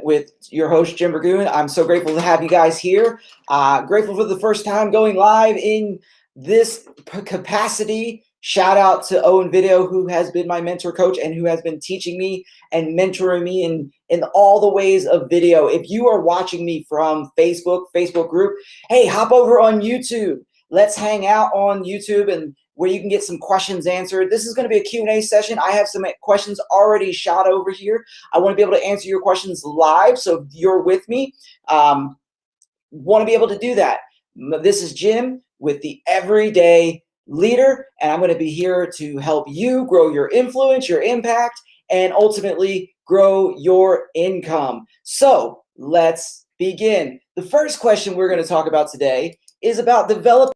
with your host, Jim Burgoon. I'm so grateful to have you guys here. Grateful for the first time going live in this capacity. Shout out to Owen Video, who has been my mentor coach and who has been teaching me and mentoring me in all the ways of video. If you are watching me from Facebook group, hey, hop over on YouTube. Let's hang out on YouTube and where you can get some questions answered. This is going to be a Q&A session. I have some questions already shot over here. I want to be able to answer your questions live, so if you're with me, want to be able to do that. This is Jim with the Everyday Leader, and I'm going to be here to help you grow your influence, your impact, and ultimately grow your income. So let's begin. The first question we're going to talk about today is about developing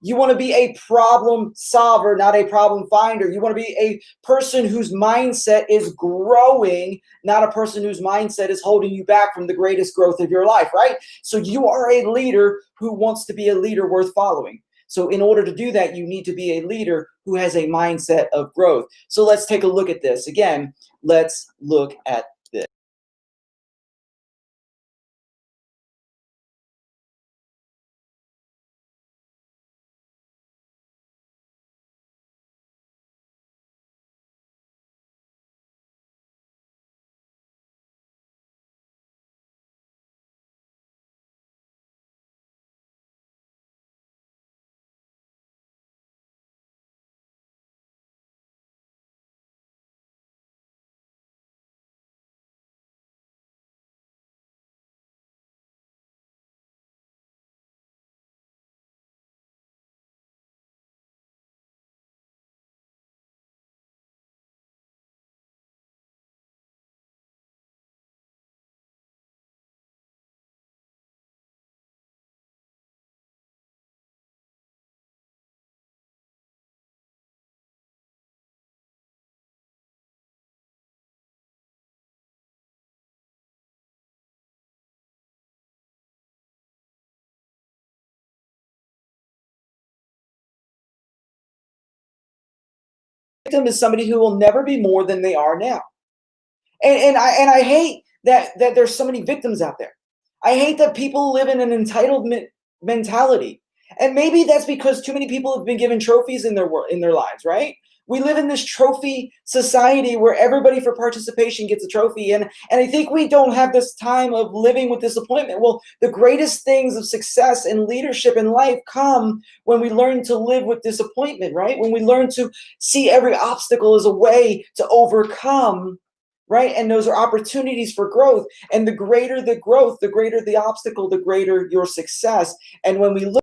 You want to be a problem solver, not a problem finder. You want to be a person whose mindset is growing, not a person whose mindset is holding you back from the greatest growth of your life, right? So you are a leader who wants to be a leader worth following. So in order to do that, you need to be a leader who has a mindset of growth. So let's take a look at this. Again, let's look at this. Victim is somebody who will never be more than they are now. And I hate that there's so many victims out there. I hate that people live in an entitlement mentality. And maybe that's because too many people have been given trophies in their lives, right? We live in this trophy society where everybody for participation gets a trophy. And I think we don't have this time of living with disappointment. Well, the greatest things of success and leadership in life come when we learn to live with disappointment, right? When we learn to see every obstacle as a way to overcome, right? And those are opportunities for growth. And the greater the growth, the greater the obstacle, the greater your success. And when we look at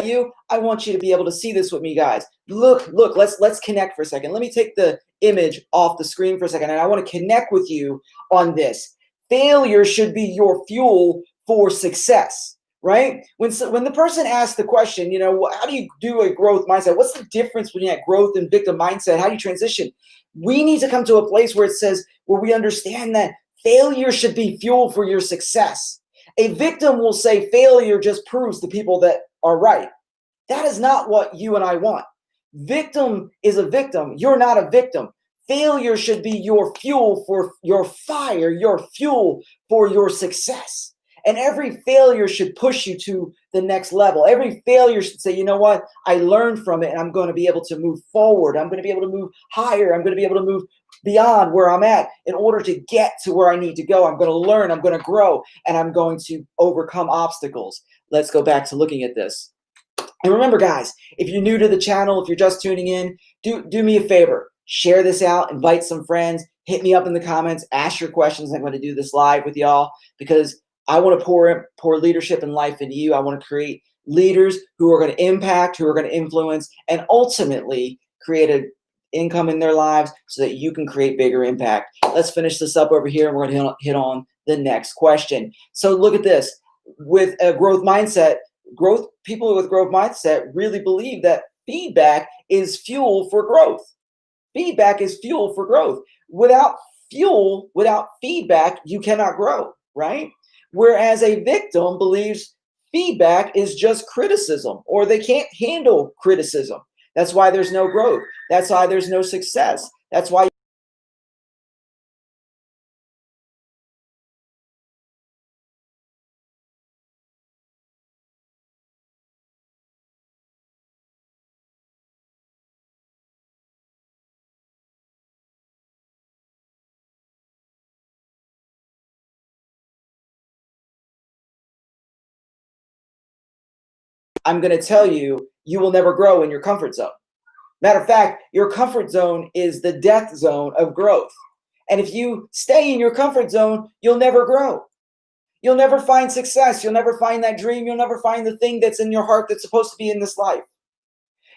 you, I want you to be able to see this with me, guys. Look, let's connect for a second. Let me take the image off the screen for a second. And I want to connect with you on this. Failure should be your fuel for success. Right? When the person asks the question, how do you do a growth mindset? What's the difference between that growth and victim mindset? How do you transition? We need to come to a place where we understand that failure should be fuel for your success. A victim will say failure just proves the people that are right. That is not what you and I want. Victim is a victim. You're not a victim. Failure should be your fuel for your fire, your fuel for your success. And every failure should push you to the next level. Every failure should say, you know what? I learned from it and I'm going to be able to move forward. I'm going to be able to move higher. I'm going to be able to move beyond where I'm at in order to get to where I need to go. I'm going to learn, I'm going to grow, and I'm going to overcome obstacles. Let's go back to looking at this. And remember, guys, if you're new to the channel, if you're just tuning in, do me a favor. Share this out, invite some friends, hit me up in the comments, ask your questions. I'm going to do this live with y'all because I want to pour leadership and life into you. I want to create leaders who are going to impact, who are going to influence, and ultimately create an income in their lives so that you can create bigger impact. Let's finish this up over here and we're going to hit on the next question. So look at this. With a growth mindset, people with growth mindset really believe that feedback is fuel for growth. Feedback is fuel for growth. Without fuel, without feedback, you cannot grow, right? Whereas a victim believes feedback is just criticism, or they can't handle criticism. That's why there's no growth. That's why there's no success. That's why I'm going to tell you, you will never grow in your comfort zone. Matter of fact, your comfort zone is the death zone of growth. And if you stay in your comfort zone, you'll never grow. You'll never find success. You'll never find that dream. You'll never find the thing that's in your heart that's supposed to be in this life.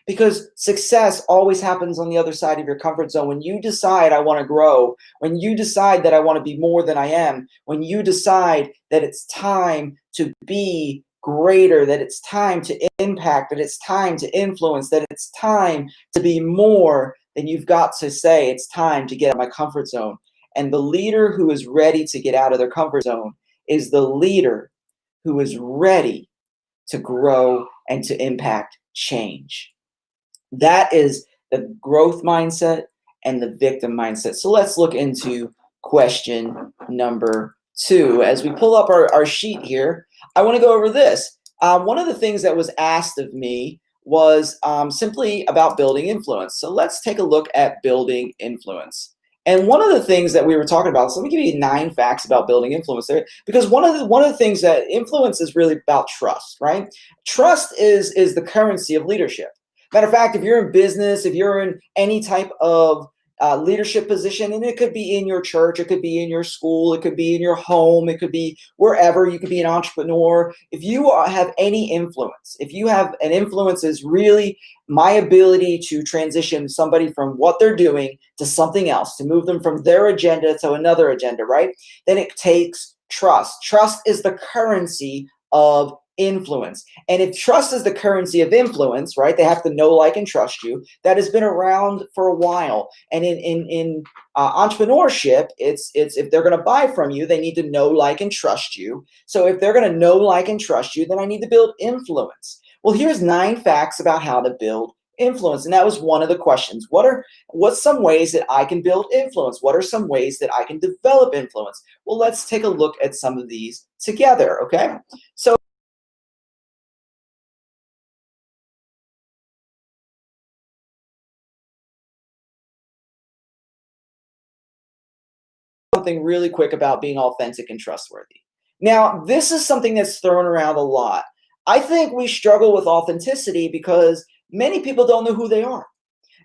Because success always happens on the other side of your comfort zone. When you decide I want to grow, when you decide that I want to be more than I am, when you decide that it's time to be greater, that it's time to impact, that it's time to influence, that it's time to be more, then you've got to say it's time to get out of my comfort zone. And the leader who is ready to get out of their comfort zone is the leader who is ready to grow and to impact change. That is the growth mindset and the victim mindset. So let's look into question number 2. As we pull up our sheet here, I want to go over this. One of the things that was asked of me was simply about building influence. So let's take a look at building influence. And one of the things that we were talking about, so let me give you 9 facts about building influence there, because one of the things that influence is really about trust, right? Trust is the currency of leadership. Matter of fact, if you're in business, if you're in any type of leadership position, and it could be in your church, it could be in your school, it could be in your home, it could be wherever, you could be an entrepreneur. If you have any influence, if you have an influence is really my ability to transition somebody from what they're doing to something else, to move them from their agenda to another agenda, right? Then it takes trust. Trust is the currency of influence. And if trust is the currency of influence, right, they have to know, like, and trust you. That has been around for a while. And in entrepreneurship, it's if they're going to buy from you, they need to know, like, and trust you. So if they're going to know, like, and trust you, then I need to build influence. Well, here's 9 facts about how to build influence. And that was one of the questions. What's some ways that I can build influence? What are some ways that I can develop influence? Well, let's take a look at some of these together, okay? So something really quick about being authentic and trustworthy. Now, this is something that's thrown around a lot. I think we struggle with authenticity because many people don't know who they are.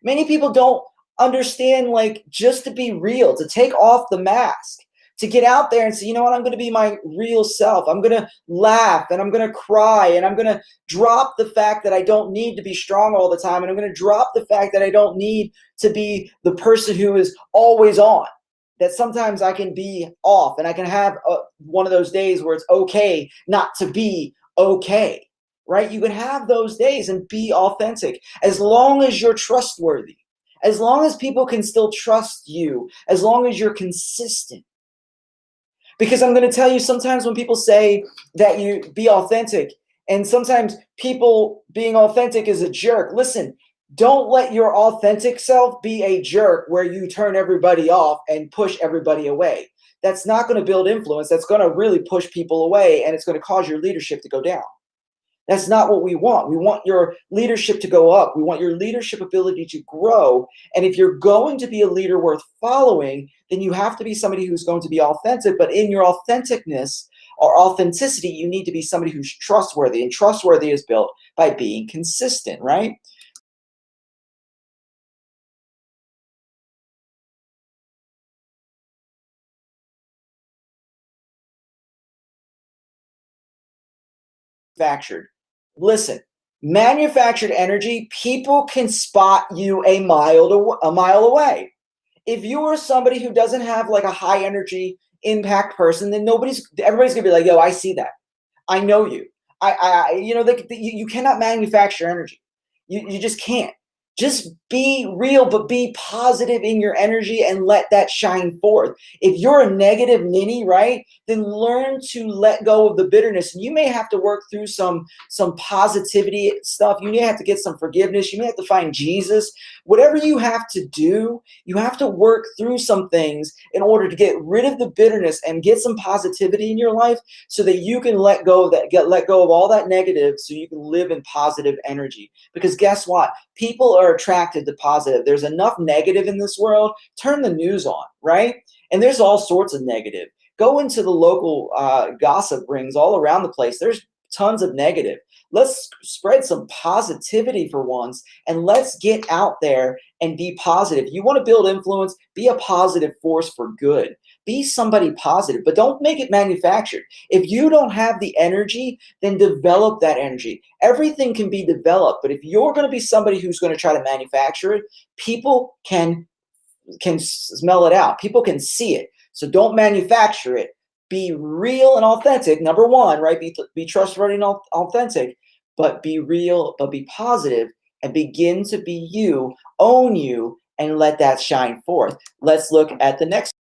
Many people don't understand, like, just to be real, to take off the mask, to get out there and say, you know what, I'm going to be my real self. I'm going to laugh and I'm going to cry and I'm going to drop the fact that I don't need to be strong all the time. And I'm going to drop the fact that I don't need to be the person who is always on. That sometimes I can be off and I can have one of those days where it's okay not to be okay, right? You can have those days and be authentic as long as you're trustworthy, as long as people can still trust you, as long as you're consistent. Because I'm going to tell you, sometimes when people say that you be authentic, and sometimes people being authentic is a jerk. Listen, Don't let your authentic self be a jerk where you turn everybody off and push everybody away. That's not going to build influence. That's going to really push people away, and it's going to cause your leadership to go down. That's not what we want. We want your leadership to go up. We want your leadership ability to grow. And if you're going to be a leader worth following, then you have to be somebody who's going to be authentic. But in your authenticness or authenticity, you need to be somebody who's trustworthy. And trustworthy is built by being consistent, right? Manufactured. Listen, manufactured energy, people can spot you a mile away. If you are somebody who doesn't have like a high energy impact person, then everybody's gonna be like, yo, I see that. I know you. You cannot manufacture energy. You just can't. Just be real, but be positive in your energy and let that shine forth. If you're a negative ninny, right, then learn to let go of the bitterness. And you may have to work through some positivity stuff. You may have to get some forgiveness. You may have to find Jesus. Whatever you have to do, you have to work through some things in order to get rid of the bitterness and get some positivity in your life so that you can let go of all that negative so you can live in positive energy. Because guess what? People are attracted to positive. There's enough negative in this world. Turn the news on, right? And there's all sorts of negative. Go into the local gossip rings all around the place. There's tons of negative. Let's spread some positivity for once, and let's get out there and be positive. You want to build influence, be a positive force for good. Be somebody positive, but don't make it manufactured. If you don't have the energy, then develop that energy. Everything can be developed, but if you're going to be somebody who's going to try to manufacture it, people can smell it out. People can see it. So don't manufacture it. Be real and authentic. Number one, right? Be trustworthy and authentic, but be real, but be positive, and begin to be you, own you, and let that shine forth. Let's look at the next.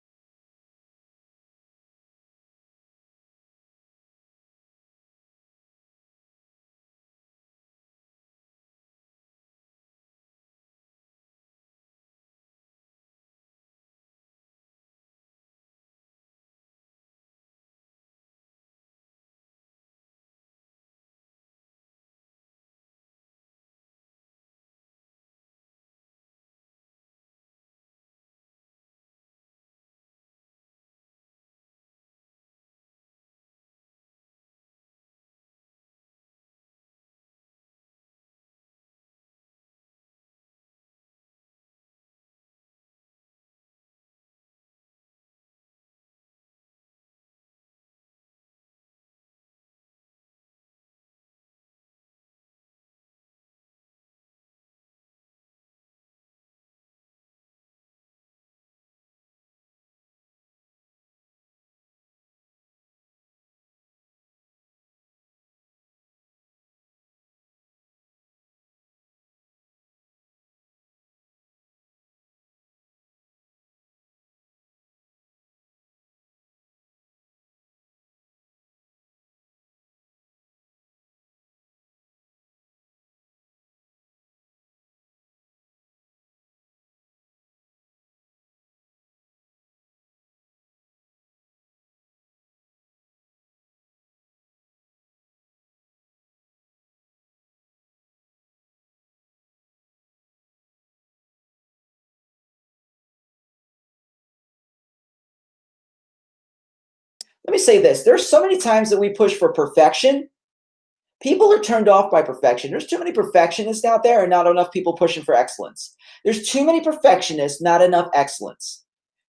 Let me say this. There's so many times that we push for perfection. People are turned off by perfection. There's too many perfectionists out there and not enough people pushing for excellence. There's too many perfectionists, not enough excellence.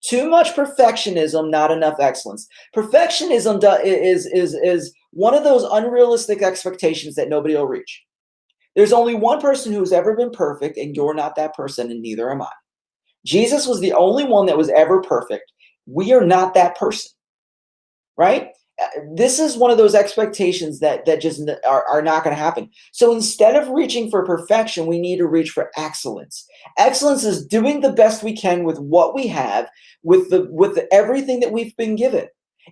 Too much perfectionism, not enough excellence. Perfectionism is one of those unrealistic expectations that nobody will reach. There's only one person who's ever been perfect, and you're not that person, and neither am I. Jesus was the only one that was ever perfect. We are not that person, right? This is one of those expectations that just are not going to happen. So instead of reaching for perfection, we need to reach for excellence. Excellence is doing the best we can with what we have, with everything that we've been given.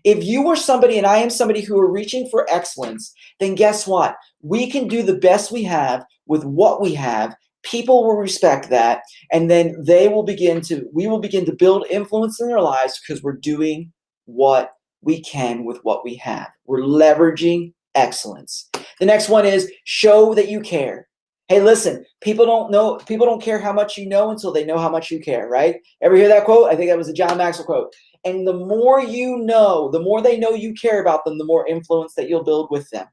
If you are somebody and I am somebody who are reaching for excellence, then guess what? We can do the best we have with what we have people will respect that, and then we will begin to build influence in their lives because we're doing what we can with what we have. We're leveraging excellence. The next one is show that you care. Hey, listen, people don't care how much you know until they know how much you care, right? Ever hear that quote? I think that was a John Maxwell quote. And the more you know, the more they know you care about them, the more influence that you'll build with them.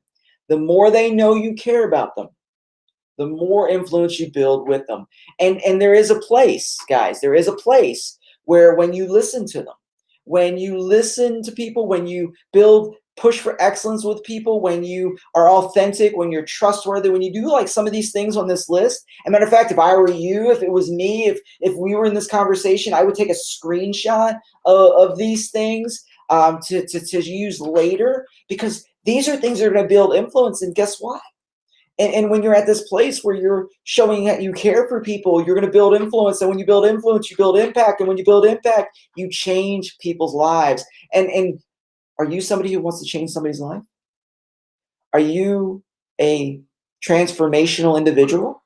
The more they know you care about them, the more influence you build with them. And there is a place, guys, there is a place where when you listen to them, when you listen to people, when you push for excellence with people, when you are authentic, when you're trustworthy, when you do like some of these things on this list. As a matter of fact, if I were you, if it was me, if we were in this conversation, I would take a screenshot of these things to use later, because these are things that are going to build influence. And guess what? And when you're at this place where you're showing that you care for people, you're going to build influence. And when you build influence, you build impact. And when you build impact, you change people's lives. And are you somebody who wants to change somebody's life? Are you a transformational individual?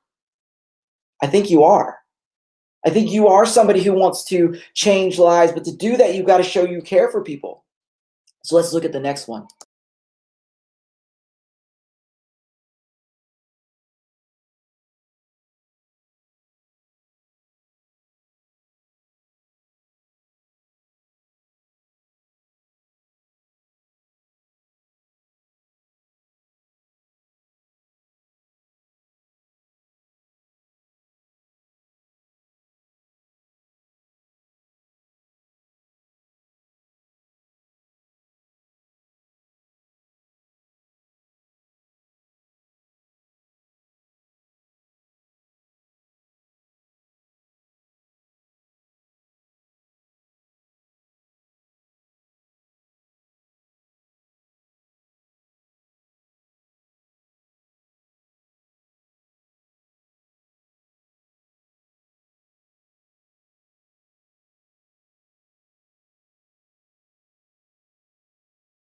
I think you are. I think you are somebody who wants to change lives. But to do that, you've got to show you care for people. So let's look at the next one.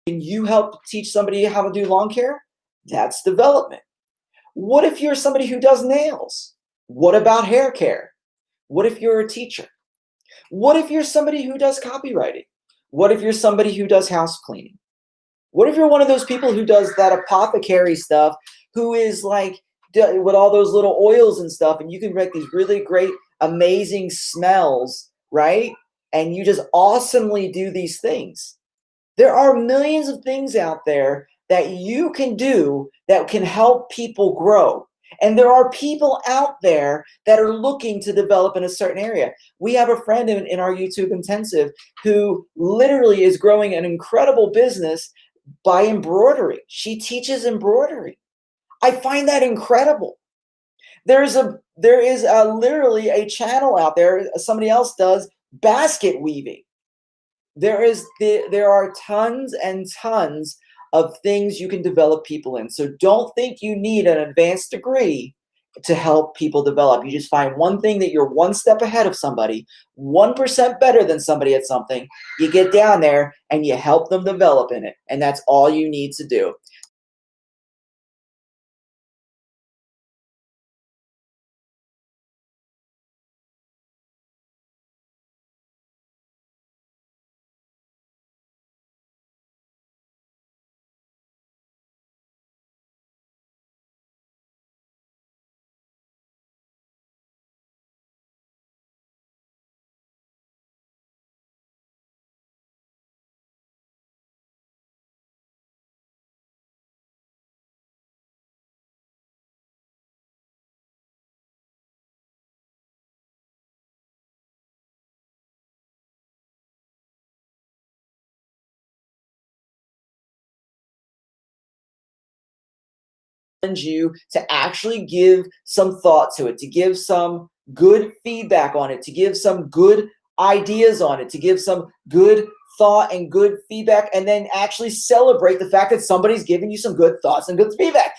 Can you help teach somebody how to do lawn care? That's development. What if you're somebody who does nails? What about hair care? What if you're a teacher? What if you're somebody who does copywriting? What if you're somebody who does house cleaning? What if you're one of those people who does that apothecary stuff, who is like with all those little oils and stuff, and you can make these really great, amazing smells, right? And you just awesomely do these things. There are millions of things out there that you can do that can help people grow. And there are people out there that are looking to develop in a certain area. We have a friend in our YouTube intensive who literally is growing an incredible business by embroidery. She teaches embroidery. I find that incredible. There is literally a channel out there. Somebody else does basket weaving. There are tons and tons of things you can develop people in. So don't think you need an advanced degree to help people develop. You just find one thing that you're one step ahead of somebody, 1% better than somebody at something. You get down there and you help them develop in it. And that's all you need to do. You to actually give some thought to it, to give some good feedback on it, to give some good ideas on it, to give some good thought and good feedback, and then actually celebrate the fact that somebody's giving you some good thoughts and good feedback.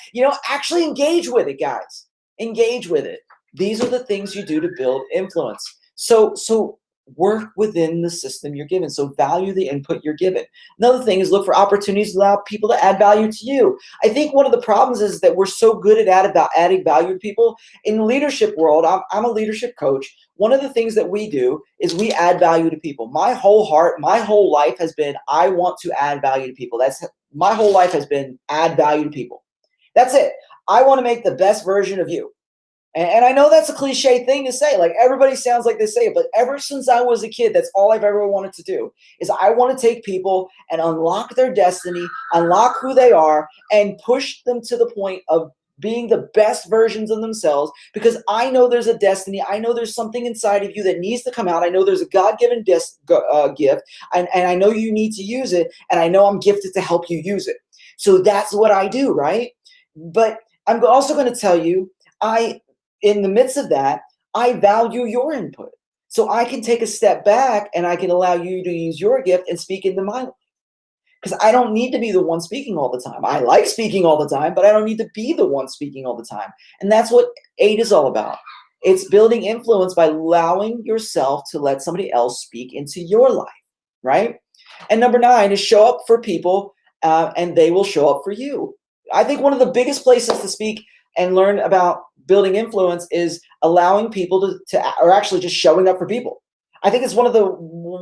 Actually engage with it, guys. Engage with it. These are the things you do to build influence. So work within the system you're given. So value the input you're given. Another thing is look for opportunities to allow people to add value to you. I think one of the problems is that we're so good at adding value to people. In the leadership world, I'm a leadership coach. One of the things that we do is we add value to people. My whole heart, my whole life has been, I want to add value to people. That's my whole life has been add value to people. That's it. I want to make the best version of you. And I know that's a cliche thing to say. Like everybody sounds like they say it, but ever since I was a kid, that's all I've ever wanted to do is I want to take people and unlock their destiny, unlock who they are, and push them to the point of being the best versions of themselves, because I know there's a destiny. I know there's something inside of you that needs to come out. I know there's a God-given gift, and I know you need to use it, and I know I'm gifted to help you use it. So that's what I do, right? But I'm also going to tell you, in the midst of that, I value your input. So I can take a step back and I can allow you to use your gift and speak into my life. Because I don't need to be the one speaking all the time. I like speaking all the time, but I don't need to be the one speaking all the time. And that's what 8 is all about. It's building influence by allowing yourself to let somebody else speak into your life, right? And number 9 is show up for people and they will show up for you. I think one of the biggest places to speak and learn about building influence is allowing people or actually just showing up for people. I think it's one of the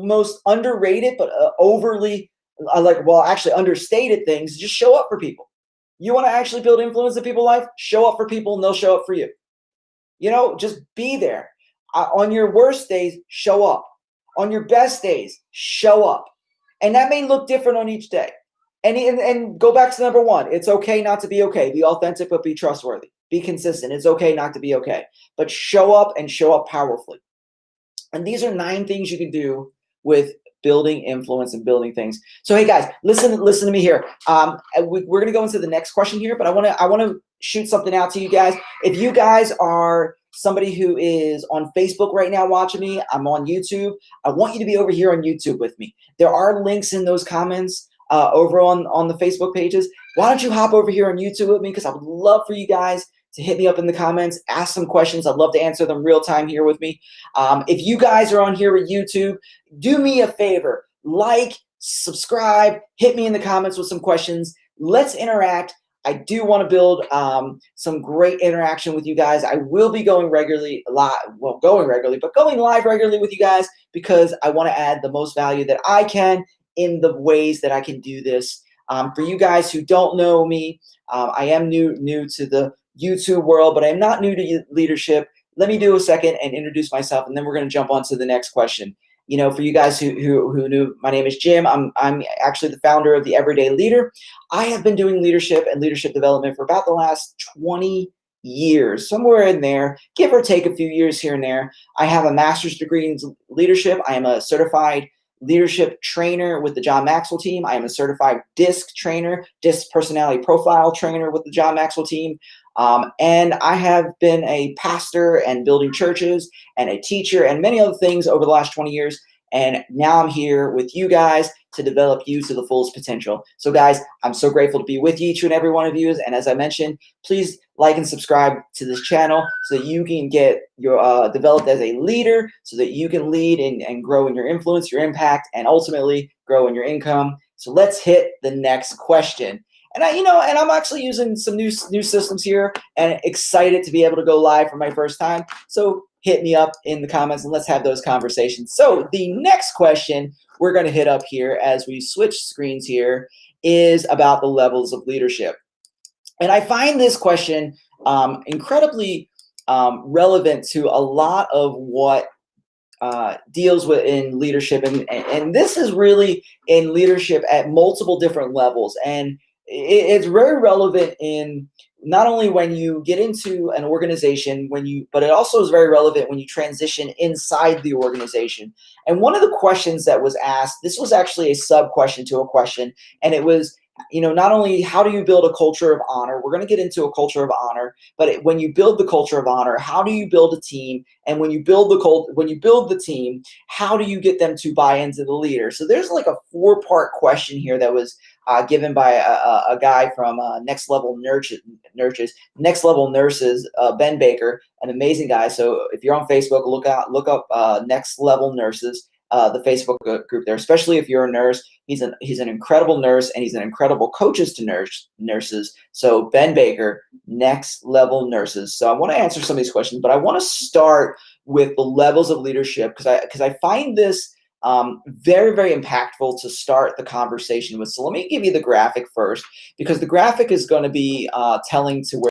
most underrated but overly actually understated things. Just show up for people. You want to actually build influence in people's life? Show up for people and they'll show up for you. Just be there. On your worst days, show up. On your best days, show up. And that may look different on each day. And go back to number 1. It's okay not to be okay. Be authentic, but be trustworthy. Be consistent. It's okay not to be okay. But show up and show up powerfully. And these are 9 things you can do with building influence and building things. So hey guys, listen to me here. We're going to go into the next question here, but I want to shoot something out to you guys. If you guys are somebody who is on Facebook right now watching me, I'm on YouTube. I want you to be over here on YouTube with me. There are links in those comments over on the Facebook pages. Why don't you hop over here on YouTube with me? Because I would love for you guys to hit me up in the comments, ask some questions. I'd love to answer them real time here with me. If you guys are on here with YouTube, do me a favor, like, subscribe, hit me in the comments with some questions. Let's interact. I do want to build some great interaction with you guys. I will be going regularly, but going live regularly with you guys because I want to add the most value that I can in the ways that I can do this. For you guys who don't know me, I am new to the YouTube world, but I'm not new to leadership. Let me do a second and introduce myself, and then we're going to jump on to the next question. For you guys who knew, my name is Jim. I'm actually the founder of The Everyday Leader. I have been doing leadership and leadership development for about the last 20 years, somewhere in there, give or take a few years here and there. I have a master's degree in leadership. I am a certified leadership trainer with the John Maxwell team. I am a certified DISC trainer, DISC personality profile trainer with the John Maxwell team. And I have been a pastor and building churches and a teacher and many other things over the last 20 years. And now I'm here with you guys to develop you to the fullest potential. So guys, I'm so grateful to be with each and every one of you. And as I mentioned, please like and subscribe to this channel so that you can get your developed as a leader, so that you can lead and grow in your influence, your impact, and ultimately grow in your income. So let's hit the next question. And I'm actually using some new systems here and excited to be able to go live for my first time. So hit me up in the comments and let's have those conversations. So the next question we're going to hit up here as we switch screens here is about the levels of leadership. And I find this question incredibly relevant to a lot of what deals with in leadership. And this is really in leadership at multiple different levels. And it's very relevant in not only when you get into an organization, but it also is very relevant when you transition inside the organization. And one of the questions that was asked, this was actually a sub question to a question, and it was not only how do you build a culture of honor, we're going to get into a culture of honor, but when you build the culture of honor, how do you build a team? And when you build the team, how do you get them to buy into the leader? So there's like a 4-part question here that was given by a guy from Next Level Nurses, Ben Baker, an amazing guy. So if you're on Facebook, look up Next Level Nurses, the Facebook group there, especially if you're a nurse. He's an incredible nurse, and he's an incredible coaches to nurses. So Ben Baker, Next Level Nurses. So I want to answer some of these questions, but I want to start with the levels of leadership because I find this very, very impactful to start the conversation with. So let me give you the graphic first, because the graphic is going to be telling to where.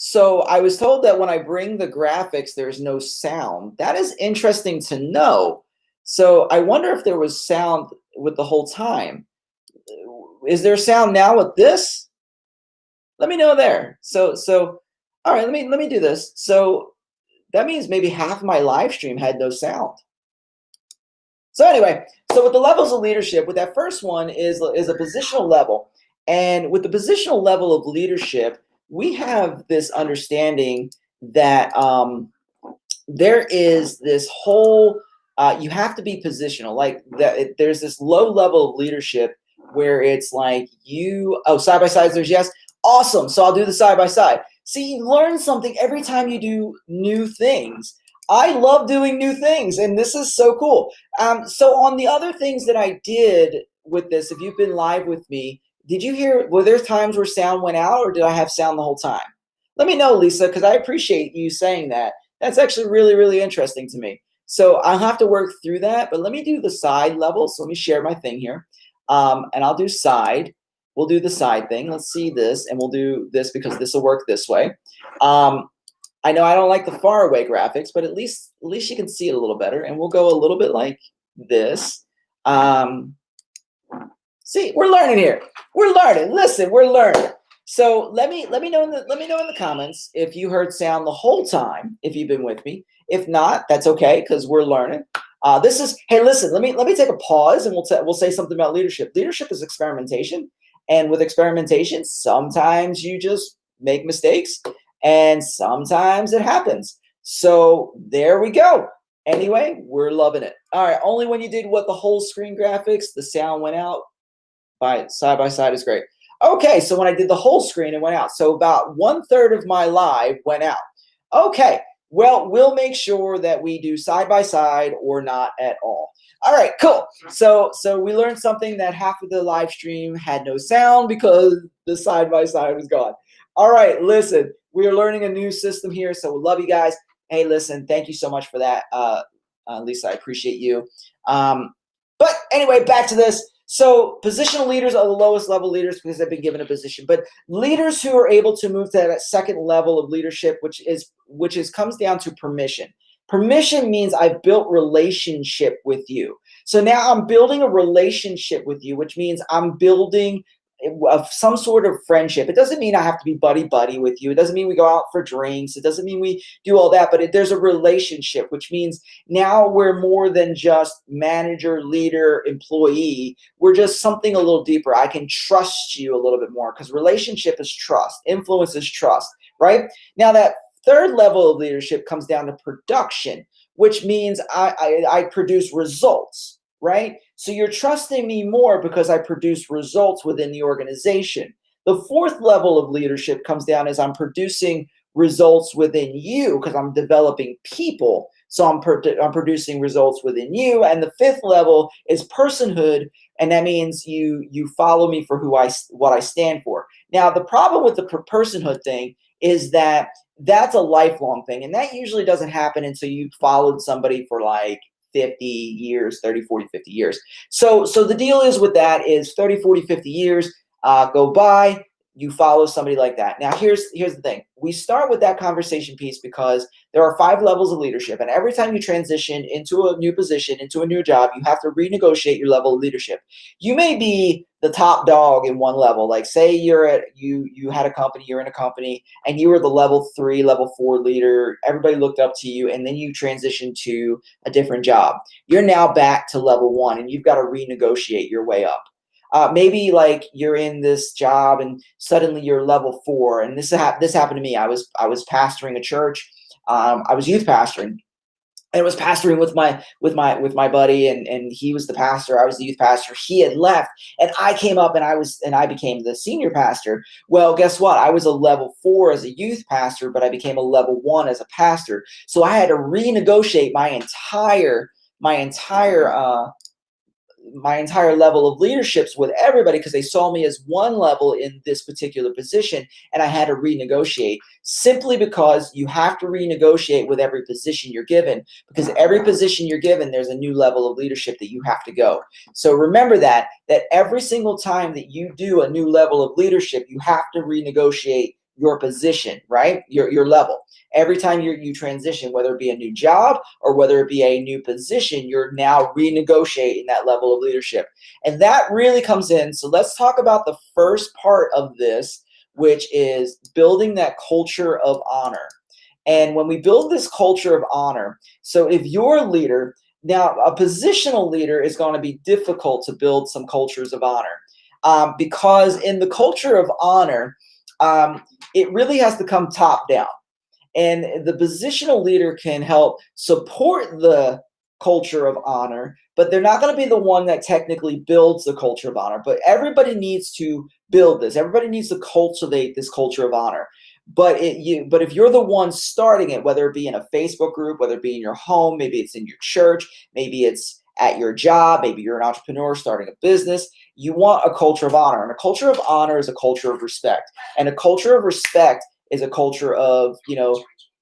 So I was told that when I bring the graphics, there's no sound. That is interesting to know. So I wonder if there was sound with the whole time. Is there sound now with this? Let me know there. So all right, let me do this. So that means maybe half my live stream had no sound. So anyway, so with the levels of leadership, with that first one is a positional level. And with the positional level of leadership, we have this understanding that there is this whole, you have to be positional. Like there's this low level of leadership where it's like side by sides, there's yes. Awesome. So I'll do the side by side. See, you learn something every time you do new things. I love doing new things, and this is so cool. So on the other things that I did with this, if you've been live with me, did you hear, were there times where sound went out, or did I have sound the whole time? Let me know, Lisa, because I appreciate you saying that. That's actually really, really interesting to me. So I'll have to work through that, but let me do the side level. So let me share my thing here, and I'll do side. We'll do the side thing. Let's see this, and we'll do this because this will work this way. I know I don't like the far away graphics, but at least you can see it a little better. And we'll go a little bit like this. See, we're learning here. We're learning. Listen, we're learning. So let me know in the comments if you heard sound the whole time, if you've been with me. If not, that's okay, because we're learning. Hey, listen, let me take a pause, and we'll say something about leadership. Leadership is experimentation. And with experimentation, sometimes you just make mistakes, and sometimes it happens. So there we go. Anyway, we're loving it. All right, only when you did the whole screen graphics, the sound went out. Side by side is great. Okay, so when I did the whole screen, it went out. So about 1/3 of my live went out. Okay, well, we'll make sure that we do side by side or not at all. All right, cool. So we learned something, that half of the live stream had no sound because the side by side was gone. All right, listen, we are learning a new system here, so we love you guys. Hey, listen, thank you so much for that, Lisa. I appreciate you. But anyway, back to this. So positional leaders are the lowest level leaders because they've been given a position. But leaders who are able to move to that second level of leadership, which comes down to permission. Permission means I've built relationship with you. So now I'm building a relationship with you, which means I'm building some sort of friendship. It doesn't mean I have to be buddy-buddy with you. It doesn't mean we go out for drinks. It doesn't mean we do all that, but there's a relationship, which means now we're more than just manager, leader, employee. We're just something a little deeper. I can trust you a little bit more, because relationship is trust. Influence is trust, right? Now that Third level of leadership comes down to production, which means I produce results, right? So you're trusting me more because I produce results within the organization. The fourth level of leadership comes down as I'm producing results within you because I'm developing people. So I'm producing results within you. And the fifth level is personhood, and that means you follow me for what I stand for. Now, the problem with the personhood thing is that that's a lifelong thing, and that usually doesn't happen until you've followed somebody for like 50 years, 30, 40, 50 years. So the deal is with that is 30, 40, 50 years go by, you follow somebody like that. Now, here's the thing. We start with that conversation piece because there are 5 levels of leadership, and every time you transition into a new position, into a new job, you have to renegotiate your level of leadership. You may be the top dog in one level. Like say you had a company, you're in a company, and you were the level 3, level 4 leader. Everybody looked up to you, and then you transition to a different job. You're now back to level 1, and you've got to renegotiate your way up. Maybe like you're in this job and suddenly you're level 4, and this happened to me. I was pastoring a church. I was youth pastoring, and was pastoring with my buddy, and he was the pastor. I was the youth pastor. He had left, and I came up and I became the senior pastor. Well, guess what? I was a level 4 as a youth pastor, but I became a level 1 as a pastor. So I had to renegotiate my entire level of leaderships with everybody because they saw me as one level in this particular position, and I had to renegotiate simply because you have to renegotiate with every position you're given, because every position you're given, there's a new level of leadership that you have to go. So remember that every single time that you do a new level of leadership, you have to renegotiate your position, right? Your level. Every time you transition, whether it be a new job or whether it be a new position, you're now renegotiating that level of leadership. And that really comes in. So let's talk about the first part of this, which is building that culture of honor. And when we build this culture of honor, so if you're a leader, now a positional leader is going to be difficult to build some cultures of honor, because in the culture of honor, it really has to come top down. And the positional leader can help support the culture of honor, but they're not going to be the one that technically builds the culture of honor. But everybody needs to build this. Everybody needs to cultivate this culture of honor. But if you're the one starting it, whether it be in a Facebook group, whether it be in your home, maybe it's in your church, maybe it's at your job, maybe you're an entrepreneur starting a business, you want a culture of honor. And a culture of honor is a culture of respect. And a culture of respect is a culture of,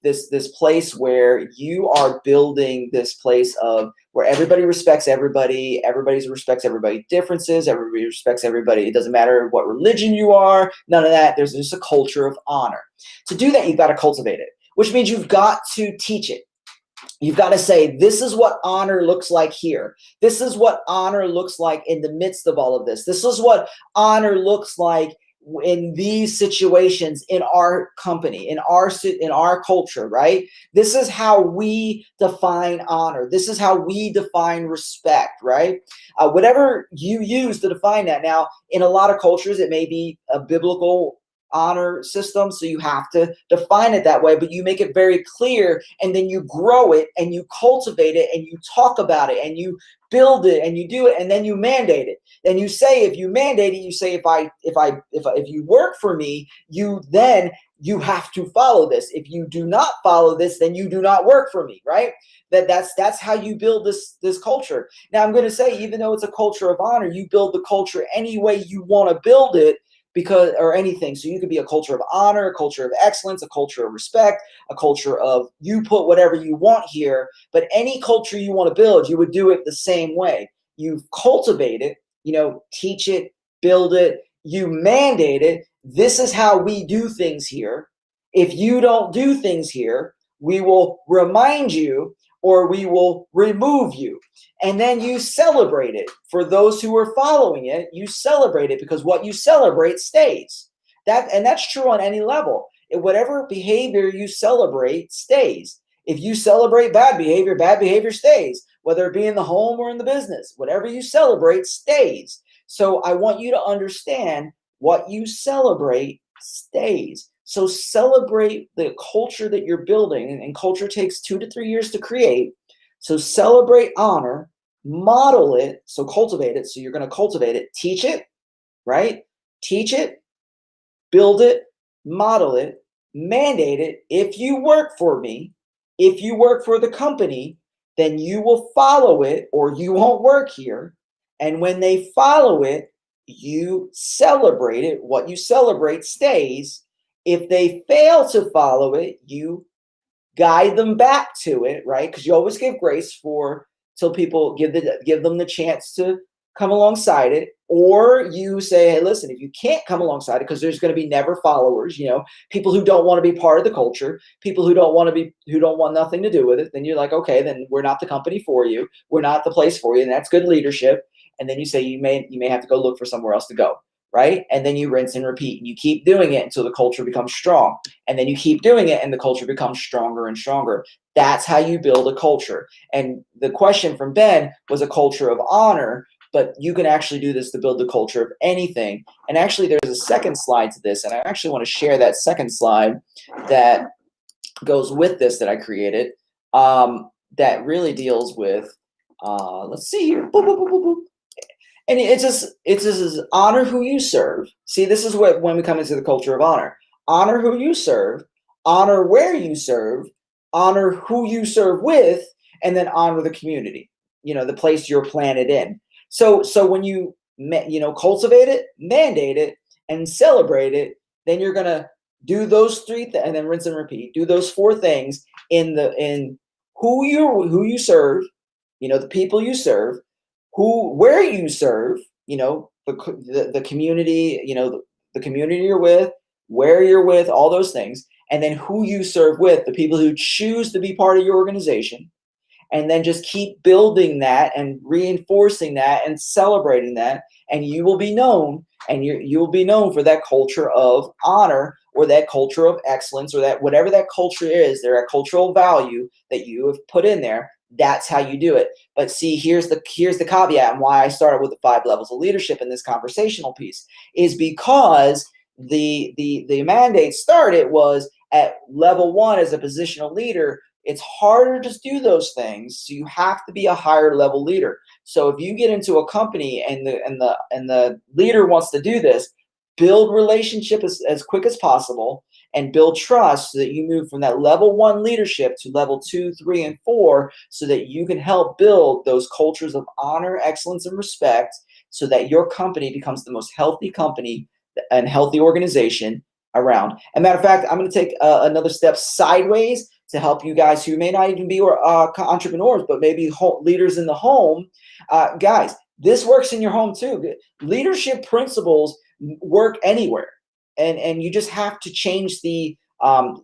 this place where you are building this place of where everybody respects everybody, everybody respects everybody's differences, everybody respects everybody. It doesn't matter what religion you are, none of that. There's just a culture of honor. To do that, you've got to cultivate it, which means you've got to teach it. You've got to say, this is what honor looks like here. This is what honor looks like in the midst of all of this. This is what honor looks like in these situations, in our company, in our culture, right? This is how we define honor. This is how we define respect, right? Whatever you use to define that. Now, in a lot of cultures, it may be a biblical honor system, so you have to define it that way, but you make it very clear, and then you grow it and you cultivate it and you talk about it and you build it and you do it, and then you mandate it. Then you say, if you mandate it, you say, if you work for me, you have to follow this. If you do not follow this, then you do not work for me, right? That's how you build this culture. Now, I'm going to say, even though it's a culture of honor, you build the culture any way you want to build it, or anything. So you could be a culture of honor, a culture of excellence, a culture of respect, a culture of, you put whatever you want here, but any culture you want to build, you would do it the same way. You cultivate it, teach it, build it, you mandate it. This is how we do things here. If you don't do things here, we will remind you or we will remove you. And then you celebrate it. For those who are following it, you celebrate it, because what you celebrate stays. And that's true on any level. Whatever behavior you celebrate stays. If you celebrate bad behavior stays, whether it be in the home or in the business. Whatever you celebrate stays. So I want you to understand, what you celebrate stays. So celebrate the culture that you're building, and culture takes 2 to 3 years to create. So celebrate honor, model it, so cultivate it. So you're going to cultivate it, teach it, right? Teach it, build it, model it, mandate it. If you work for me, if you work for the company, then you will follow it or you won't work here. And when they follow it, you celebrate it. What you celebrate stays. If they fail to follow it, you guide them back to it, right? Because you always give grace for till people give them the chance to come alongside it. Or you say, hey, listen, if you can't come alongside it, because there's going to be never followers, people who don't want to be part of the culture, people who don't want nothing to do with it, then you're like, okay, then we're not the company for you, we're not the place for you, and that's good leadership. And then you say you may have to go look for somewhere else to go, right? And then you rinse and repeat, and you keep doing it until the culture becomes strong. And then you keep doing it and the culture becomes stronger and stronger. That's how you build a culture. And the question from Ben was a culture of honor, but you can actually do this to build the culture of anything. And actually there's a second slide to this, and I actually want to share that second slide that goes with this that I created, that really deals with, let's see here. Boop, boop, boop, boop, boop. And it's just honor who you serve. See, this is what, when we come into the culture of honor, honor who you serve, honor where you serve, honor who you serve with, and then honor the community, the place you're planted in. So when you cultivate it, mandate it, and celebrate it, then you're gonna do those three things, and then rinse and repeat. Do those four things in who you serve, the people you serve, where you serve, the community, the community you're with, where you're with, all those things, and then who you serve with, the people who choose to be part of your organization. And then just keep building that and reinforcing that and celebrating that, and you will be known, and you will be known for that culture of honor, or that culture of excellence, or that whatever that culture is, there, a cultural value that you have put in there. That's how you do it. But see, here's the caveat, and why I started with the 5 levels of leadership in this conversational piece is because the mandate started was at level 1 as a positional leader. It's harder to do those things, so you have to be a higher level leader. So if you get into a company and the leader wants to do this, build relationship as quick as possible and build trust so that you move from that level 1 leadership to level 2, 3, and 4, so that you can help build those cultures of honor, excellence, and respect, so that your company becomes the most healthy company and healthy organization around. As a matter of fact, I'm going to take another step sideways to help you guys who may not even be entrepreneurs, but maybe leaders in the home. Guys, this works in your home too. Leadership principles work anywhere, and you just have to change the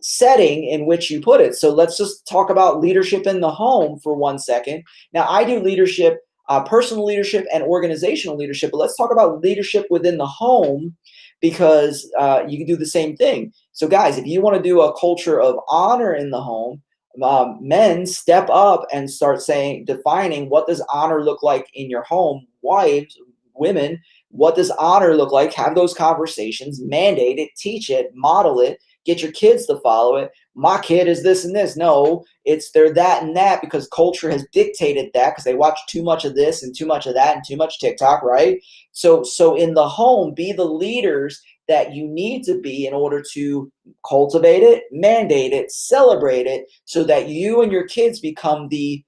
setting in which you put it. So let's just talk about leadership in the home for 1 second. Now, I do leadership, personal leadership and organizational leadership, but let's talk about leadership within the home, because you can do the same thing. So guys, if you want to do a culture of honor in the home, men, step up and start defining what does honor look like in your home. Wives, women, what does honor look like? Have those conversations, mandate it, teach it, model it, get your kids to follow it. My kid is this and this. No, they're that and that, because culture has dictated that, because they watch too much of this and too much of that and too much TikTok, right? So in the home, be the leaders that you need to be in order to cultivate it, mandate it, celebrate it, so that you and your kids become the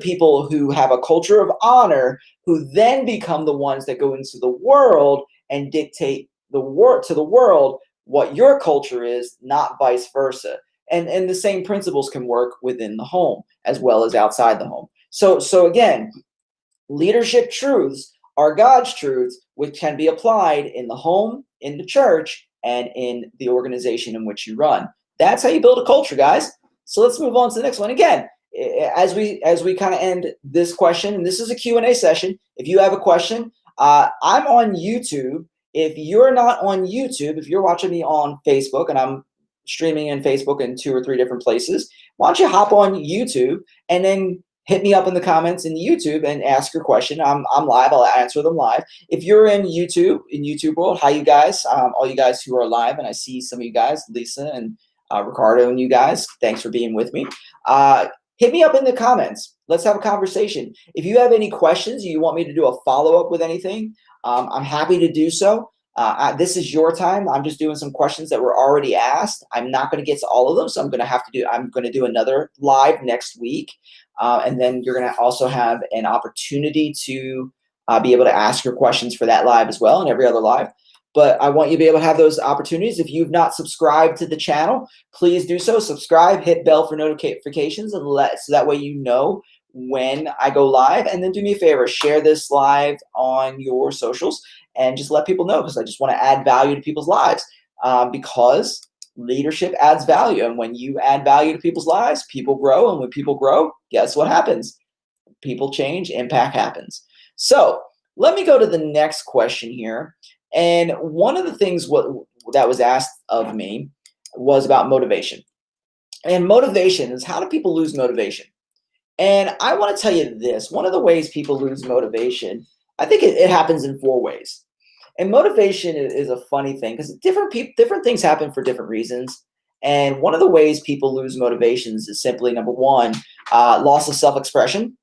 people who have a culture of honor, who then become the ones that go into the world and dictate to the world what your culture is, not vice versa. And the same principles can work within the home as well as outside the home. So again, leadership truths are God's truths, which can be applied in the home, in the church, and in the organization in which you run. That's how you build a culture, guys. So let's move on to the next one. Again, as we kind of end this question, and this is a Q&A session. If you have a question, I'm on YouTube. If you're not on YouTube, if you're watching me on Facebook, and I'm streaming in Facebook in 2 or 3 different places, why don't you hop on YouTube and then hit me up in the comments in YouTube and ask your question. I'm live. I'll answer them live. If you're in YouTube world, hi you guys, all you guys who are live, and I see some of you guys, Lisa and Ricardo and you guys. Thanks for being with me. Hit me up in the comments. Let's have a conversation. If you have any questions, you want me to do a follow-up with anything, I'm happy to do so. This is your time. I'm just doing some questions that were already asked. I'm not going to get to all of them, so I'm going to do another live next week. And then you're going to also have an opportunity to be able to ask your questions for that live as well, and every other live. But I want you to be able to have those opportunities. If you've not subscribed to the channel, please do so. Subscribe, hit bell for notifications, and so that way you know when I go live. And then do me a favor, share this live on your socials and just let people know, because I just want to add value to people's lives, because leadership adds value. And when you add value to people's lives, people grow. And when people grow, guess what happens? People change, impact happens. So let me go to the next question here. And one of the things that was asked of me was about motivation. And motivation is, how do people lose motivation? And I want to tell you this. One of the ways people lose motivation, I think it happens in 4 ways. And motivation is a funny thing, because different things happen for different reasons. And one of the ways people lose motivations is simply, number one, loss of self-expression.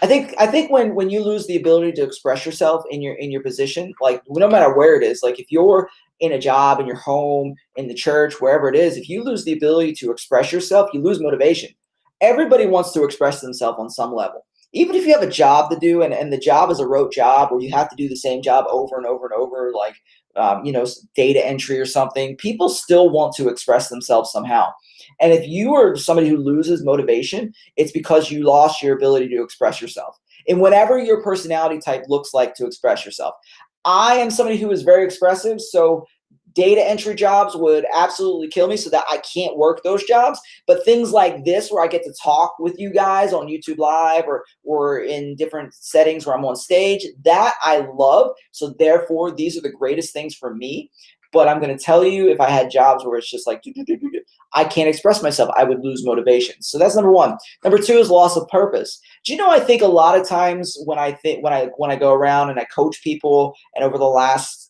I think when you lose the ability to express yourself in your position, like no matter where it is, like if you're in a job, in your home, in the church, wherever it is, if you lose the ability to express yourself, you lose motivation. Everybody wants to express themselves on some level. Even if you have a job to do, and the job is a rote job where you have to do the same job over and over and over, like data entry or something, people still want to express themselves somehow. And if you are somebody who loses motivation, it's because you lost your ability to express yourself in whatever your personality type looks like to express yourself. I am somebody who is very expressive, so data entry jobs would absolutely kill me, so that I can't work those jobs. But things like this, where I get to talk with you guys on YouTube Live or in different settings where I'm on stage, that I love. So therefore, these are the greatest things for me. But I'm going to tell you, if I had jobs where it's just like, I can't express myself, I would lose motivation. So that's number one. Number two is loss of purpose. Do you know, I think a lot of times when I go around and I coach people, and over the last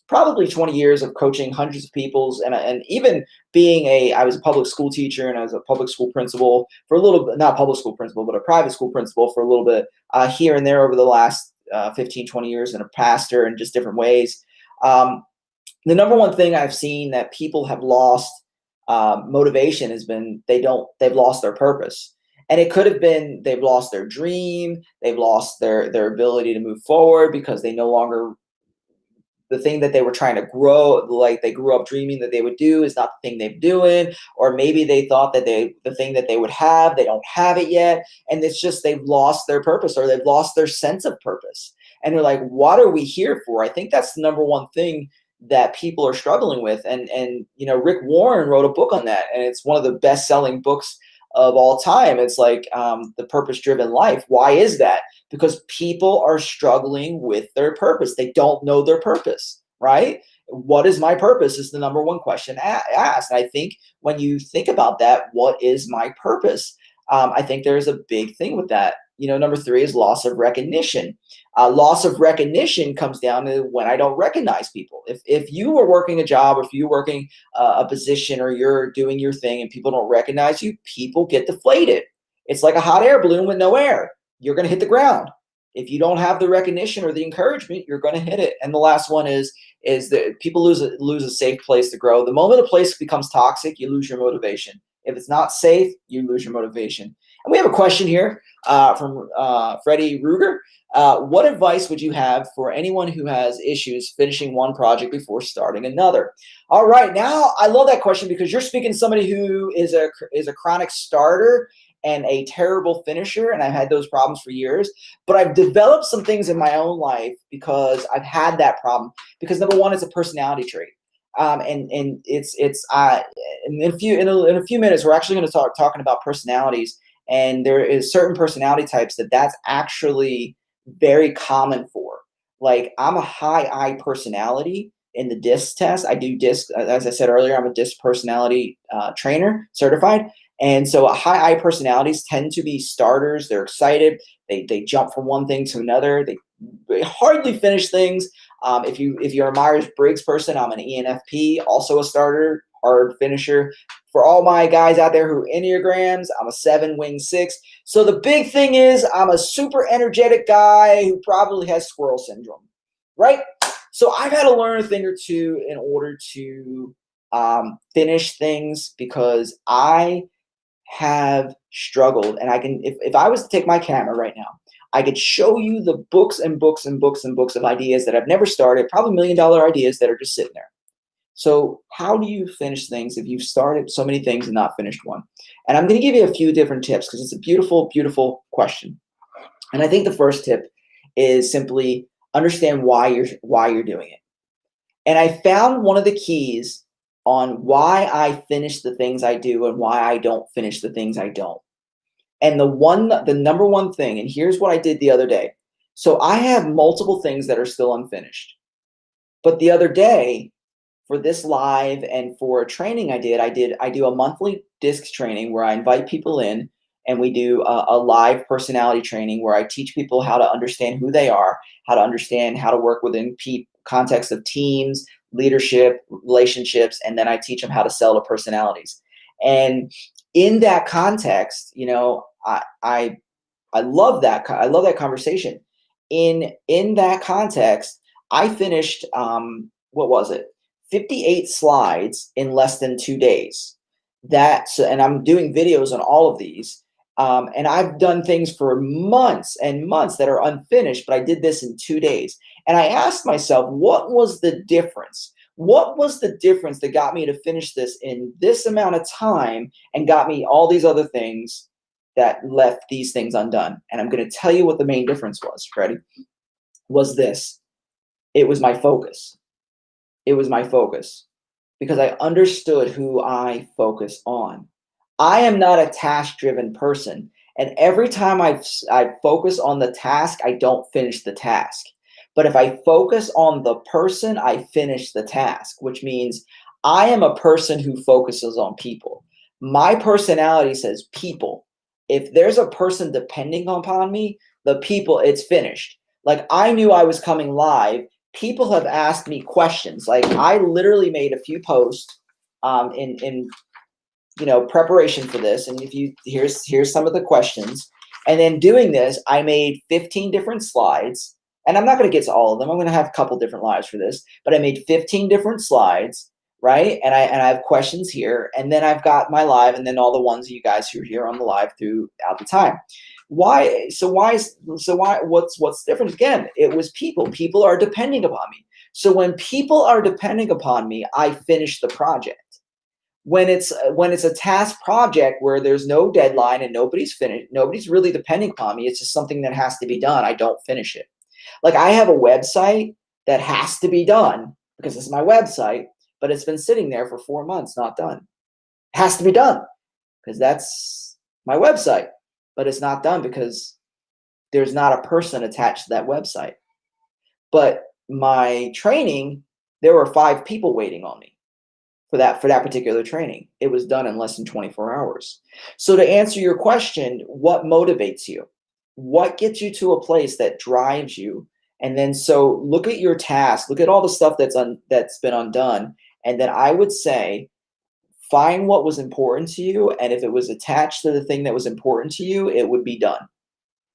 probably 20 years of coaching hundreds of people, and even being I was a public school teacher, and I was a public school principal for a little bit, not public school principal, but a private school principal for a little bit here and there over the last 15, 20 years, and a pastor in just different ways. The number one thing I've seen that people have lost motivation has been they've lost their purpose. And it could have been they've lost their dream, they've lost their ability to move forward, because they no longer, the thing that they were trying to grow, like they grew up dreaming that they would do, is not the thing they're doing. Or maybe they thought that the thing that they would have, they don't have it yet. And it's just, they've lost their purpose, or they've lost their sense of purpose. And they're like, what are we here for? I think that's the number one thing that people are struggling with. And Rick Warren wrote a book on that, and it's one of the best-selling books of all time. It's like The Purpose-Driven Life. Why is that? Because people are struggling with their purpose. They don't know their purpose, right? What is my purpose is the number one question asked. And I think when you think about that, what is my purpose? I think there's a big thing with that. Number three is loss of recognition. Loss of recognition comes down to when I don't recognize people. If you are working a job, or if you're working a position, or you're doing your thing and people don't recognize you, people get deflated. It's like a hot air balloon with no air. You're going to hit the ground. If you don't have the recognition or the encouragement, you're going to hit it. And the last one is that people lose a safe place to grow. The moment a place becomes toxic, you lose your motivation. If it's not safe, you lose your motivation. And we have a question here from Freddie Ruger. What advice would you have for anyone who has issues finishing one project before starting another? All right, now I love that question, because you're speaking to somebody who is a chronic starter and a terrible finisher, and I've had those problems for years. But I've developed some things in my own life because I've had that problem. Because number one, it's a personality trait. And it's in a few minutes we're actually going to start talking about personalities, and there is certain personality types that's actually very common for. Like, I'm a high I personality in the DISC test. I do DISC, as I said earlier. I'm a DISC personality trainer, certified, And so high I personalities tend to be starters. They're excited. They jump from one thing to another. They hardly finish things. If you're a Myers-Briggs person, I'm an ENFP, also a starter, hard finisher. For all my guys out there who are Enneagrams, I'm a 7 wing 6. So the big thing is I'm a super energetic guy who probably has squirrel syndrome, right? So I've had to learn a thing or two in order to finish things, because I have struggled. And I can, if I was to take my camera right now, I could show you the books and books and books and books of ideas that I've never started, probably $1 million ideas that are just sitting there. So how do you finish things if you've started so many things and not finished one? And I'm going to give you a few different tips, because it's a beautiful, beautiful question. And I think the first tip is simply understand why you're doing it. And I found one of the keys on why I finish the things I do and why I don't finish the things I don't. And the number one thing, and here's what I did the other day. So I have multiple things that are still unfinished. But the other day, for this live and for a training I do a monthly DISC training where I invite people in, and we do a live personality training where I teach people how to understand who they are, how to understand how to work within context of teams, leadership, relationships, and then I teach them how to sell to personalities. And in that context, I love that. I love that conversation. In that context, I finished what was it? 58 slides in less than 2 days. And I'm doing videos on all of these. And I've done things for months and months that are unfinished, but I did this in 2 days. And I asked myself, what was the difference? What was the difference that got me to finish this in this amount of time and got me all these other things that left these things undone? And I'm going to tell you what the main difference was, Freddie, was this. It was my focus. It was my focus, because I understood who I focus on. I am not a task-driven person. And every time I focus on the task, I don't finish the task. But if I focus on the person, I finish the task, which means I am a person who focuses on people. My personality says people. If there's a person depending upon me, the people, it's finished. Like, I knew I was coming live. People have asked me questions. Like, I literally made a few posts in preparation for this. And here's some of the questions. And then doing this, I made 15 different slides. And I'm not going to get to all of them. I'm going to have a couple different lives for this. But I made 15 different slides, right? And I have questions here. And then I've got my live, and then all the ones of you guys who are here on the live throughout the time. Why? What's different? Again, it was people. People are depending upon me. So when people are depending upon me, I finish the project. When it's a task project where there's no deadline and nobody's really depending upon me, it's just something that has to be done, I don't finish it. Like, I have a website that has to be done because it's my website, but it's been sitting there for 4 months, not done. It has to be done because that's my website, but it's not done because there's not a person attached to that website. But my training, there were 5 people waiting on me for that particular training. It was done in less than 24 hours. So to answer your question, what motivates you? What gets you to a place that drives you? And then so look at your task, look at all the stuff that's been undone. And then I would say, find what was important to you. And if it was attached to the thing that was important to you, it would be done.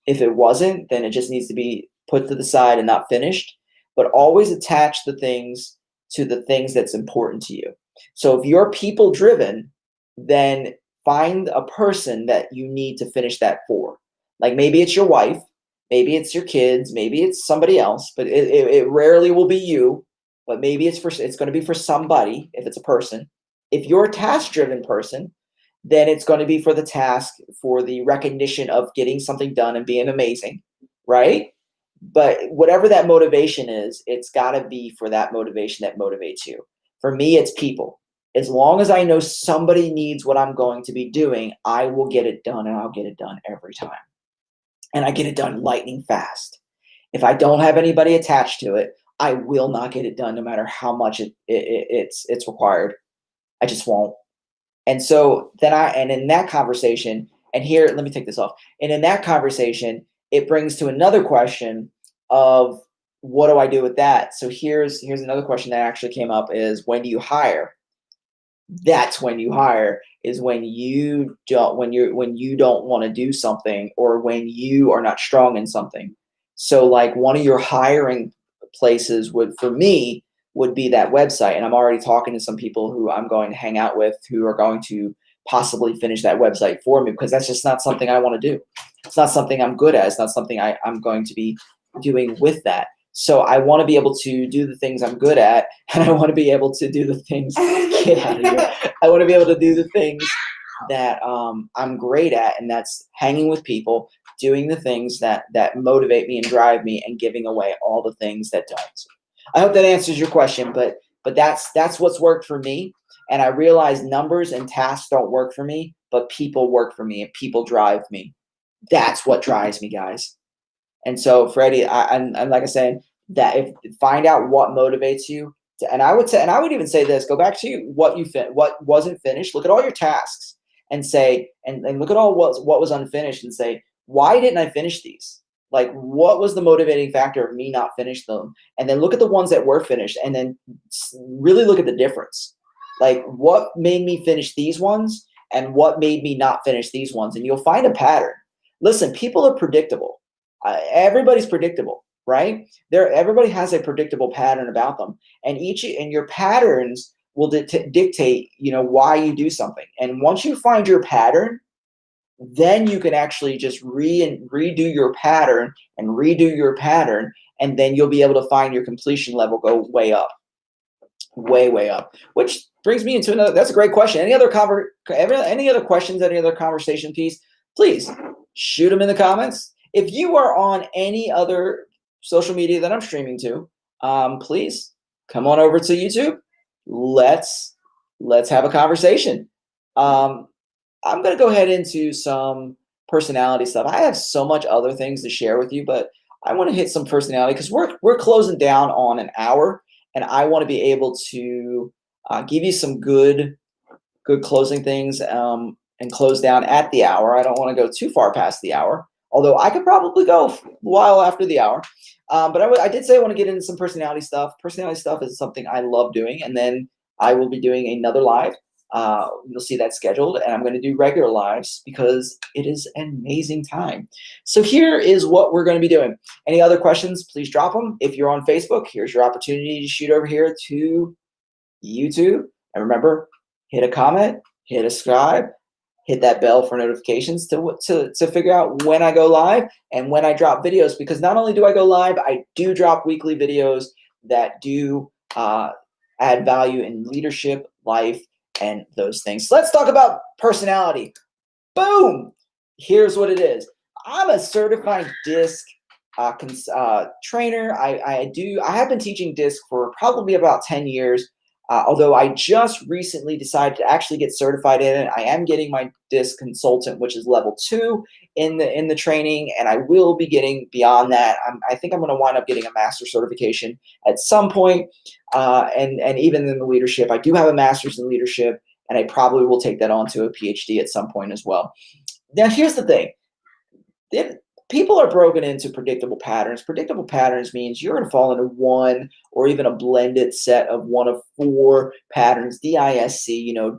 If it wasn't, then it just needs to be put to the side and not finished. But always attach the things to the things that's important to you. So if you're people driven, then find a person that you need to finish that for. Like, maybe it's your wife, maybe it's your kids, maybe it's somebody else, but it rarely will be you. But maybe it's going to be for somebody if it's a person. If you're a task-driven person, then it's going to be for the task, for the recognition of getting something done and being amazing, right? But whatever that motivation is, it's got to be for that motivation that motivates you. For me, it's people. As long as I know somebody needs what I'm going to be doing, I will get it done, and I'll get it done every time. And I get it done lightning fast. If I don't have anybody attached to it, I will not get it done no matter how much it's required. I just won't. And so then and in that conversation, and here, let me take this off. And in that conversation, it brings to another question of what do I do with that? So here's another question that actually came up is, when do you hire? That's when you hire, is when you don't want to do something, or when you are not strong in something. So like one of your hiring places for me would be that website. And I'm already talking to some people who I'm going to hang out with who are going to possibly finish that website for me, because that's just not something I want to do. It's not something I'm good at. It's not something I'm going to be doing with that. So I want to be able to do the things I'm good at, and I want to be able to do the things, get out of here. I want to be able to do the things that I'm great at, and that's hanging with people, doing the things that motivate me and drive me, and giving away all the things that don't. I hope that answers your question, but that's what's worked for me. And I realize numbers and tasks don't work for me, but people work for me, and people drive me. That's what drives me, guys. And so, Freddie, and like I said, that if find out what motivates you, and I would say, and I would even say this: go back to what wasn't finished. Look at all your tasks and say, and look at all what was unfinished, and say, why didn't I finish these? Like, what was the motivating factor of me not finish them? And then look at the ones that were finished, and then really look at the difference. Like, what made me finish these ones, and what made me not finish these ones? And you'll find a pattern. Listen, people are predictable. Everybody's predictable, right? Everybody has a predictable pattern about them, and your patterns will dictate, why you do something. And once you find your pattern, then you can actually just redo your pattern and redo your pattern, and then you'll be able to find your completion level go way up, way up. Which brings me into another. That's a great question. Any other questions? Any other conversation piece? Please shoot them in the comments. If you are on any other social media that I'm streaming to, please come on over to YouTube. Let's have a conversation. I'm going to go ahead into some personality stuff. I have so much other things to share with you, but I want to hit some personality because we're closing down on an hour, and I want to be able to give you some good closing things and close down at the hour. I don't want to go too far past the hour, although I could probably go a while after the hour. But I did say I want to get into some personality stuff. Personality stuff is something I love doing, and then I will be doing another live. You'll see that scheduled, and I'm going to do regular lives because it is an amazing time. So here is what we're going to be doing. Any other questions, please drop them. If you're on Facebook, here's your opportunity to shoot over here to YouTube. And remember, hit a comment, hit a subscribe, hit that bell for notifications to figure out when I go live and when I drop videos, because not only do I go live, I do drop weekly videos that do add value in leadership, life, and those things. So let's talk about personality. Boom! Here's what it is. I'm a certified DISC trainer. I have been teaching DISC for probably about 10 years. Although I just recently decided to actually get certified in it. I am getting my DISC consultant, which is level 2 in the training, and I will be getting beyond that. I think I'm going to wind up getting a master certification at some point. And even in the leadership, I do have a master's in leadership, and I probably will take that on to a PhD at some point as well. Now, here's the thing. People are broken into predictable patterns. Predictable patterns means you're going to fall into one or even a blended set of one of 4 patterns, DISC,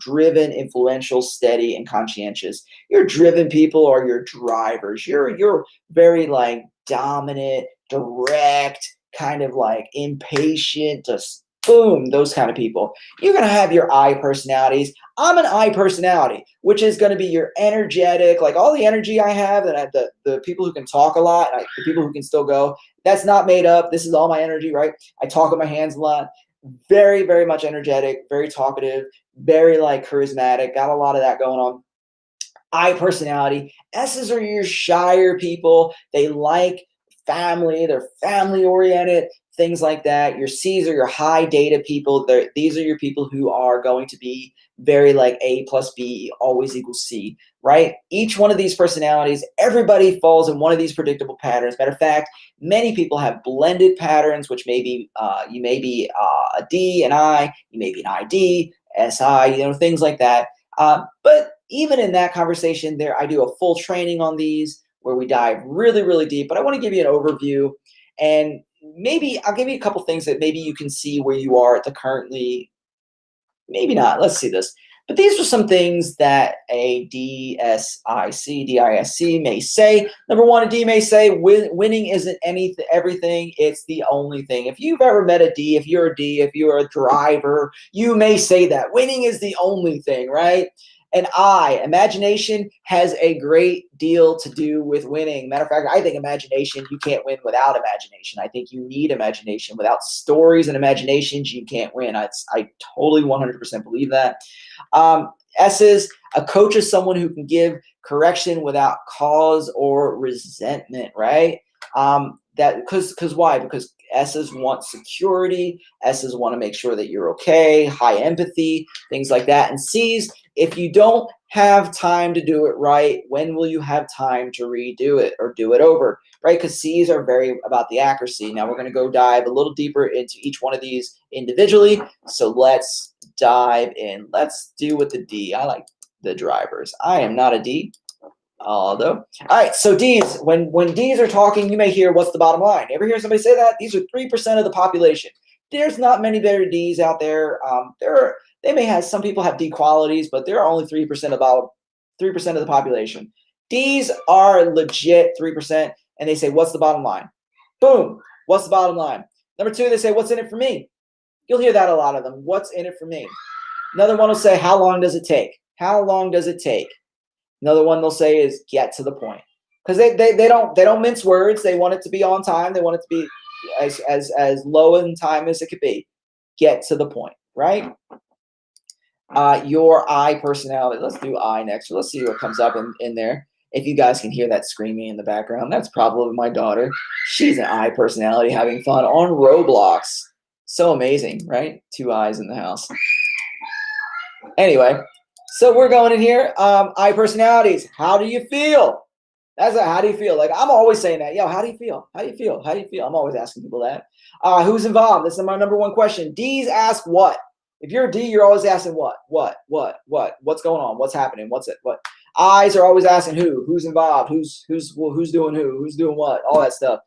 driven, influential, steady, and conscientious. Your driven people are your drivers. You're very like dominant, direct, kind of like impatient, just boom, those kind of people. You're going to have your I personalities. I'm an I personality, which is going to be your energetic, like all the energy I have, and the people who can talk a lot, the people who can still go. That's not made up. This is all my energy, right? I talk with my hands a lot. Very, very much energetic, very talkative, very like charismatic. Got a lot of that going on. I personality. S's are your shyer people. They like family. They're family oriented. Things like that. Your C's are your high data people. These are your people who are going to be very like A plus B always equals C, right? Each one of these personalities, everybody falls in one of these predictable patterns. Matter of fact, many people have blended patterns, which may be, you may be a D and I, you may be an ID, SI, things like that. But even in that conversation there, I do a full training on these where we dive really, really deep. But I want to give you an overview, and maybe I'll give you a couple things that maybe you can see where you are at the currently. Maybe not. Let's see this. But these are some things that a DISC may say. Number one, a D may say winning isn't everything. It's the only thing. If you've ever met a D, if you're a driver, you may say that winning is the only thing, right? And imagination has a great deal to do with winning. Matter of fact, I think imagination, you can't win without imagination. I think you need imagination. Without stories and imaginations, you can't win. I totally 100% believe that. S is a coach is someone who can give correction without cause or resentment, right? Because why? Because S's want security. S's want to make sure that you're okay, high empathy, things like that. And C's, if you don't have time to do it right, when will you have time to redo it or do it over, right? Because C's are very about the accuracy. Now we're going to go dive a little deeper into each one of these individually. So let's dive in. Let's do with the D. I like the drivers. I am not a D. Although, all right, so D's, when D's are talking, you may hear, what's the bottom line? Ever hear somebody say that? These are 3% of the population. There's not many better D's out there. They may have, some people have D qualities, but there are only 3% about 3% of the population. D's are legit 3%, and they say, what's the bottom line? Boom, what's the bottom line? Number two, they say, what's in it for me? You'll hear that a lot of them. What's in it for me? Another one will say, how long does it take? How long does it take? Another one they'll say is get to the point, because they don't mince words. They want it to be on time. They want it to be as low in time as it could be. Get to the point, right? Your I personality. Let's do I next. Let's see what comes up in there. If you guys can hear that screaming in the background, that's probably my daughter. She's an I personality having fun on Roblox. So amazing, right? Two I's in the house. Anyway. So we're going in here. I personalities. How do you feel? That's a how do you feel? Like I'm always saying that. Yo, how do you feel? How do you feel? How do you feel? I'm always asking people that. Who's involved? This is my number one question. D's ask what? If you're a D, you're always asking what? What's going on? What's happening? What's it? What? I's are always asking who? Who's involved? Who's doing who? Who's doing what? All that stuff.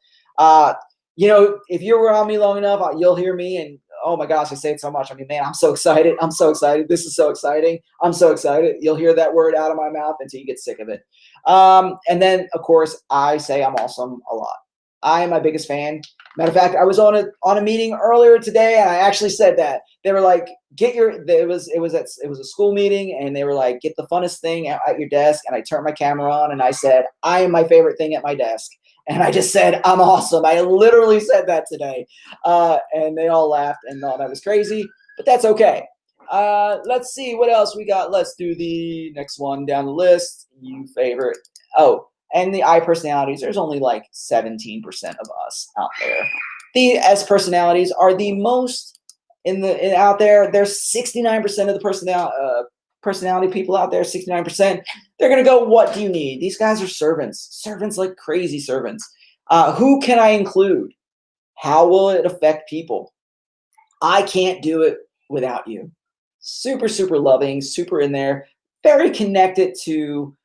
You know, if you're around me long enough, you'll hear me and oh my gosh, I say it so much. I mean, man, I'm so excited. I'm so excited. This is so exciting. I'm so excited. You'll hear that word out of my mouth until you get sick of it. And then, of course, I say I'm awesome a lot. I am my biggest fan. Matter of fact, I was on a meeting earlier today, and I actually said that. They were like, it was a school meeting, and they were like, get the funnest thing at your desk. And I turned my camera on, and I said, I am my favorite thing at my desk. And I just said, I'm awesome. I literally said that today. And they all laughed and thought that was crazy, but that's okay. Let's see what else we got. Let's do the next one down the list. You favorite. Oh, and the I personalities. There's only like 17% of us out there. The S personalities are the most out there. There's 69% of the personality people out there, 69%. They're going to go, what do you need? These guys are servants like crazy servants. Who can I include? How will it affect people? I can't do it without you. Super, super loving, super in there, very connected to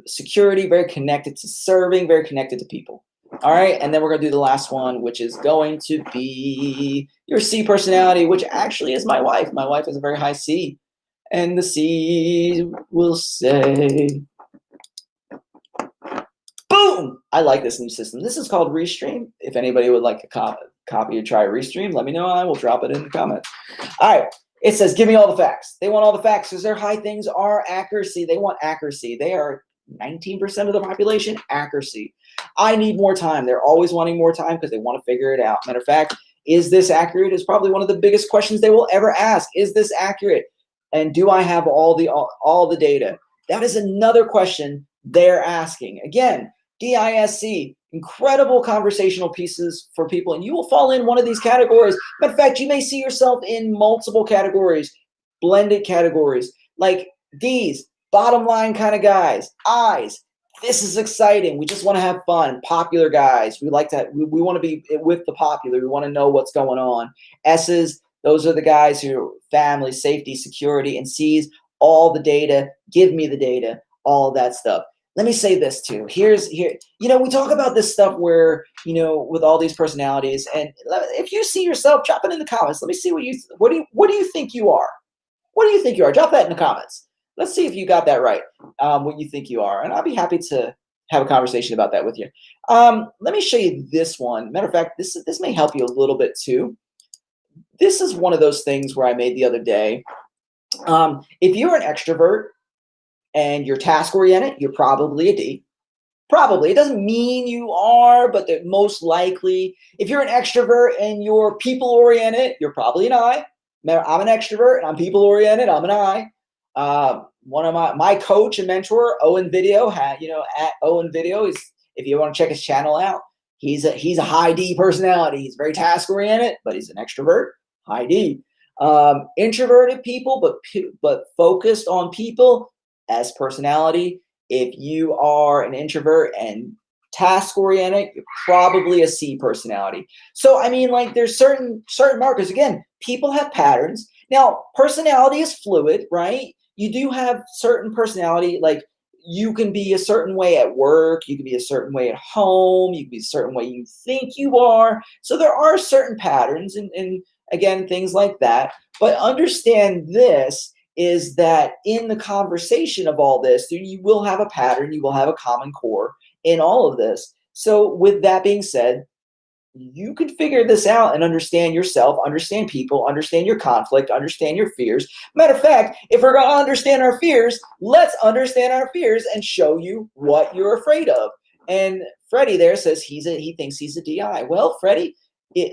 security, very connected to serving, very connected to people. All right, and then we're going to do the last one, which is going to be your C personality, which actually is my wife. My wife is a very high C. And the C will say, boom! I like this new system. This is called Restream. If anybody would like a copy or try Restream, let me know. I will drop it in the comments. All right. It says, give me all the facts. They want all the facts because their high things are accuracy. They want accuracy. They are 19% of the population, accuracy. I need more time. They're always wanting more time because they want to figure it out. Matter of fact, is this accurate is probably one of the biggest questions they will ever ask. Is this accurate? And do I have all the data? That is another question they're asking. Again, DISC, incredible conversational pieces for people, and you will fall in one of these categories. Matter of fact, you may see yourself in multiple categories, blended categories, like D's, bottom line kind of guys. I's, this is exciting. We just want to have fun. Popular guys. We like to. We want to be with the popular. We want to know what's going on. S's, Those are the guys who family, safety, security, and C's all the data, give me the data, all that stuff. Let me say this too. Here, we talk about this stuff where, with all these personalities, and if you see yourself, drop it in the comments. Let me see what do you think you are? What do you think you are? Drop that in the comments. Let's see if you got that right, what you think you are. And I'll be happy to have a conversation about that with you. Let me show you this one. Matter of fact, this may help you a little bit too. This is one of those things where I made the other day. If you're an extrovert and you're task-oriented, you're probably a D. Probably. It doesn't mean you are, but most likely. If you're an extrovert and you're people-oriented, you're probably an I. I'm an extrovert and I'm people-oriented. I'm an I. One of my coach and mentor, Owen Video, at Owen Video, if you want to check his channel out, he's a high D personality. He's very task-oriented, but he's an extrovert, high D. Introverted people, but focused on people, S personality. If you are an introvert and task-oriented, you're probably a C personality. So I mean, like, there's certain markers. Again, people have patterns. Now, personality is fluid, right? You do have certain personality, like you can be a certain way at work, you can be a certain way at home, you can be a certain way you think you are. So there are certain patterns and again, things like that. But understand this is that in the conversation of all this, you will have a pattern, you will have a common core in all of this. So with that being said, you can figure this out and understand yourself, understand people, understand your conflict, understand your fears. Matter of fact, if we're going to understand our fears, let's understand our fears and show you what you're afraid of. And Freddie there says he thinks he's a DI. Well, Freddie,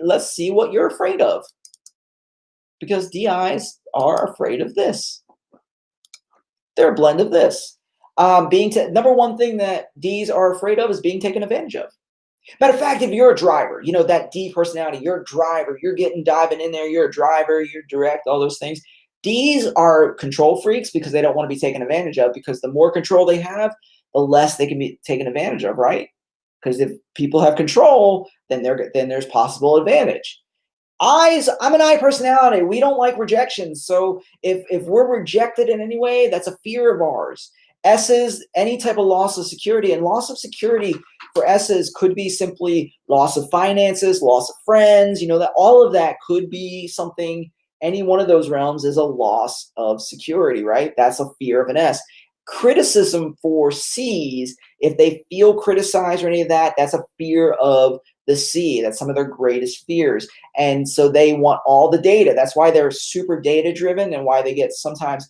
let's see what you're afraid of. Because DIs are afraid of this. They're a blend of this. Number one thing that Ds are afraid of is being taken advantage of. Matter of fact, if you're a driver, that D personality, you're a driver, you're diving in there, you're a driver, you're direct, all those things. Ds are control freaks because they don't want to be taken advantage of, because the more control they have, the less they can be taken advantage of, right? Because if people have control, then there's possible advantage. I'm an I personality. We don't like rejection. So if we're rejected in any way, that's a fear of ours. S's, any type of loss of security, and loss of security for S's could be simply loss of finances, loss of friends, that all of that could be something. Any one of those realms is a loss of security, right? That's a fear of an S. Criticism for C's, if they feel criticized or any of that, that's a fear of the C. That's some of their greatest fears. And so they want all the data. That's why they're super data driven, and why they get sometimes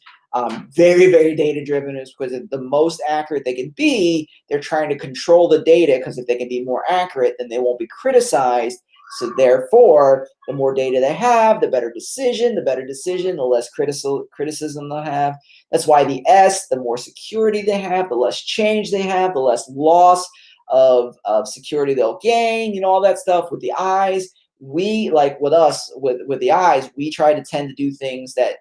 very, very data driven, is because the most accurate they can be, they're trying to control the data, because if they can be more accurate, then they won't be criticized. So therefore, the more data they have, the better decision, the less criticism they'll have. That's why the S, the more security they have, the less change they have, the less loss of security they'll gain, all that stuff. With the I's, we, like with us, with the I's, we try to tend to do things that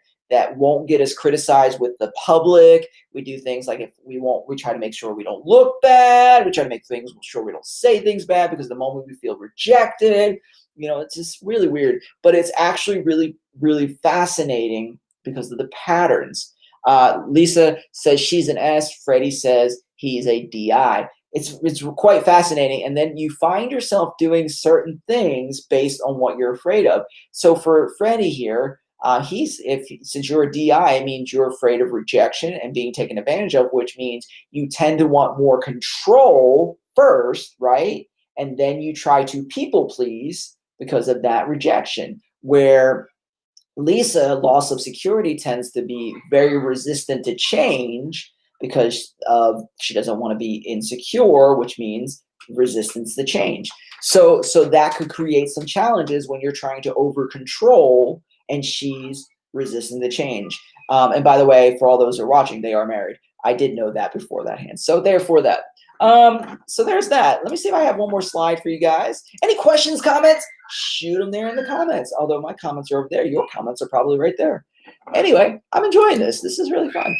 won't get us criticized with the public. We do things like, we try to make sure we don't look bad. We try to make sure we don't say things bad, because the moment we feel rejected, it's just really weird. But it's actually really, really fascinating because of the patterns. Lisa says she's an S. Freddie says he's a DI. It's quite fascinating. And then you find yourself doing certain things based on what you're afraid of. So for Freddie here, since you're a DI, it means you're afraid of rejection and being taken advantage of, which means you tend to want more control first, right? And then you try to people please because of that rejection. Where Lisa, loss of security, tends to be very resistant to change because she doesn't want to be insecure, which means resistance to change. So that could create some challenges when you're trying to over control, and she's resistant to change. And by the way, for all those who are watching, they are married. I did know that before that hand. So therefore that. So there's that. Let me see if I have one more slide for you guys. Any questions, comments? Shoot them there in the comments. Although my comments are over there, your comments are probably right there. Anyway, I'm enjoying this. This is really fun.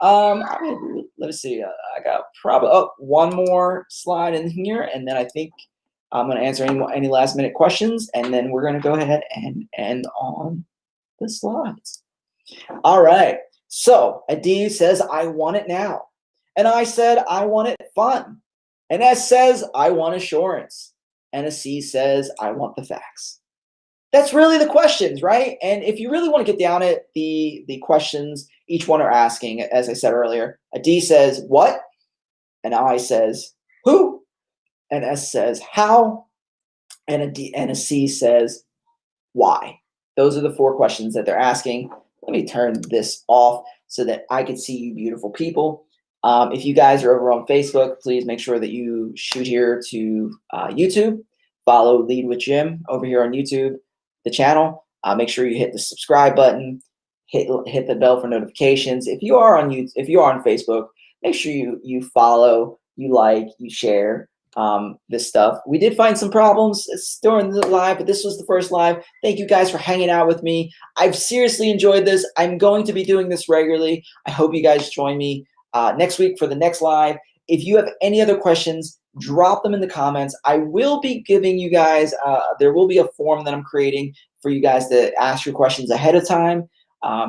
Let me see. I got probably one more slide in here, and then I think I'm going to answer any last minute questions, and then we're going to go ahead and end on the slides. All right. So a D says, I want it now. And I said, I want it fun. An S says, I want assurance. And a C says, I want the facts. That's really the questions, right? And if you really want to get down at the questions each one are asking, as I said earlier, a D says, what? An I says, who? An S says, how? And a C says, why? Those are the 4 questions that they're asking. Let me turn this off so that I can see you beautiful people. If you guys are over on Facebook, please make sure that you shoot here to YouTube. Follow Lead with Jim over here on YouTube, the channel. Make sure you hit the subscribe button, hit the bell for notifications. If you are on Facebook, make sure you follow, you like, you share this stuff. We did find some problems during the live, but this was the first live. Thank you guys for hanging out with me. I've seriously enjoyed this. I'm going to be doing this regularly. I hope you guys join me next week for the next live. If you have any other questions, drop them in the comments. I will be giving you guys, there will be a form that I'm creating for you guys to ask your questions ahead of time.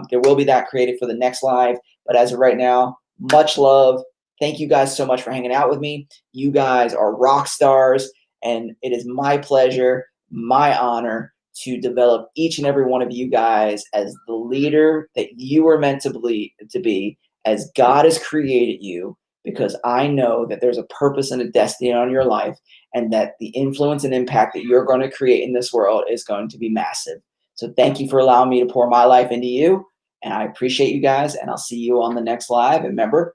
There will be that created for the next live. But as of right now, much love. Thank you guys so much for hanging out with me. You guys are rock stars, and it is my pleasure, my honor to develop each and every one of you guys as the leader that you were meant to be, as God has created you, because I know that there's a purpose and a destiny on your life, and that the influence and impact that you're going to create in this world is going to be massive. So thank you for allowing me to pour my life into you, and I appreciate you guys, and I'll see you on the next live. And remember,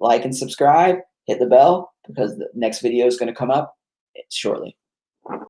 like and subscribe, hit the bell, because the next video is going to come up shortly.